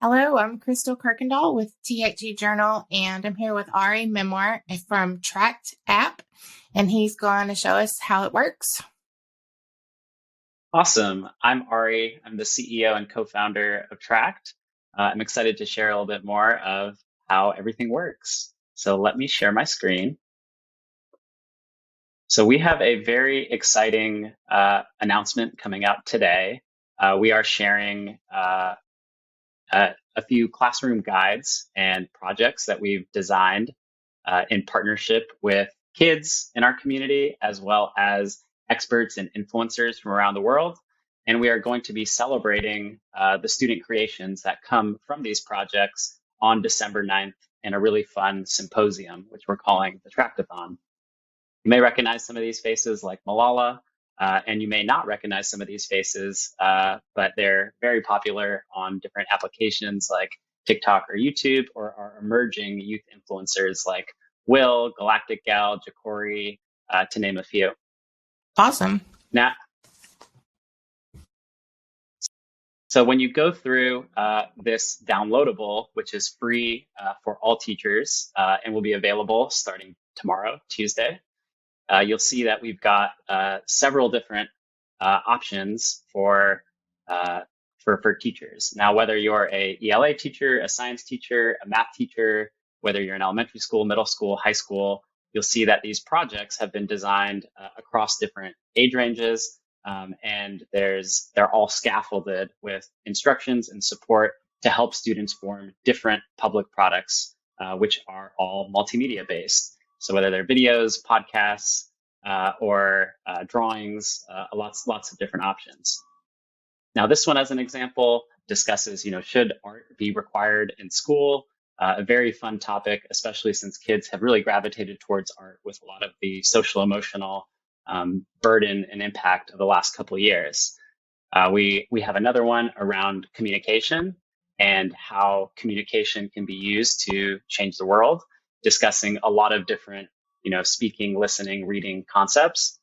Hello, I'm Kristal Kuykendall with THG Journal, and I'm here with Ari Memar from Tract.app, and he's going to show us how it works. Awesome. I'm Ari. I'm the CEO and co-founder of Tract. I'm excited to share a little bit more of how everything works. So let me share my screen. So we have a very exciting announcement coming out today. We are sharing a few classroom guides and projects that we've designed in partnership with kids in our community, as well as experts and influencers from around the world. And we are going to be celebrating the student creations that come from these projects on December 9th in a really fun symposium, which we're calling the Tract-a-thon. You may recognize some of these faces like Malala, and you may not recognize some of these faces, but they're very popular on different applications like TikTok or YouTube, or our emerging youth influencers like Will, Galactic Gal, Jacori, to name a few. Awesome. Now, so when you go through this downloadable, which is free for all teachers and will be available starting tomorrow, Tuesday, you'll see that we've got several different options for teachers. Now, whether you're a ELA teacher, a science teacher, a math teacher, whether you're in elementary school, middle school, high school, you'll see that these projects have been designed across different age ranges, and they're all scaffolded with instructions and support to help students form different public products, which are all multimedia based. So whether they're videos, podcasts, or drawings, lots of different options. Now, this one, as an example, discusses, should art be required in school? A very fun topic, especially since kids have really gravitated towards art with a lot of the social emotional burden and impact of the last couple of years. We have another one around communication and how communication can be used to change the world, discussing a lot of different, speaking, listening, reading concepts.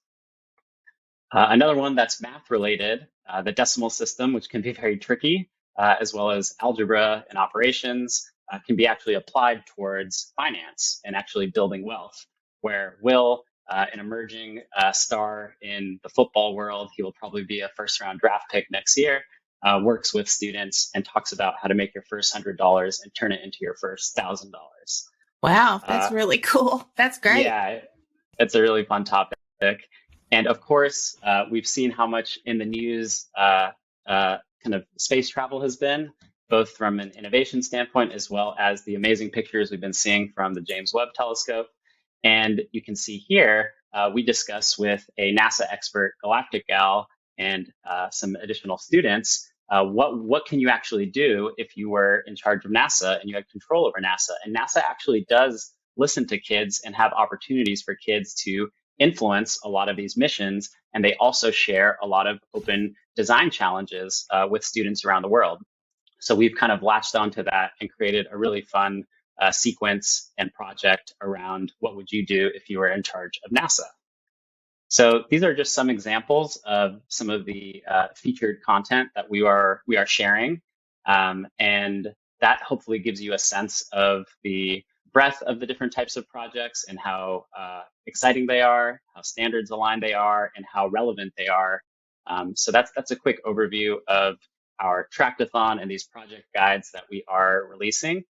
Another one that's math related, the decimal system, which can be very tricky, as well as algebra and operations, can be actually applied towards finance and actually building wealth, where Will, an emerging star in the football world, he will probably be a first round draft pick next year, works with students and talks about how to make your first $100 and turn it into your first $1,000. Wow, that's really cool. That's great. Yeah, it's a really fun topic. And of course, we've seen how much in the news kind of space travel has been, both from an innovation standpoint as well as the amazing pictures we've been seeing from the James Webb Telescope. And you can see here, we discuss with a NASA expert, Galactic Gal, and some additional students, what can you actually do if you were in charge of NASA and you had control over NASA? And NASA actually does listen to kids and have opportunities for kids to influence a lot of these missions. And they also share a lot of open design challenges with students around the world. So we've kind of latched onto that and created a really fun sequence and project around what would you do if you were in charge of NASA. So these are just some examples of some of the featured content that we are sharing, and that hopefully gives you a sense of the breadth of the different types of projects and how exciting they are, how standards aligned they are, and how relevant they are. So that's a quick overview of our Tract-a-thon and these project guides that we are releasing.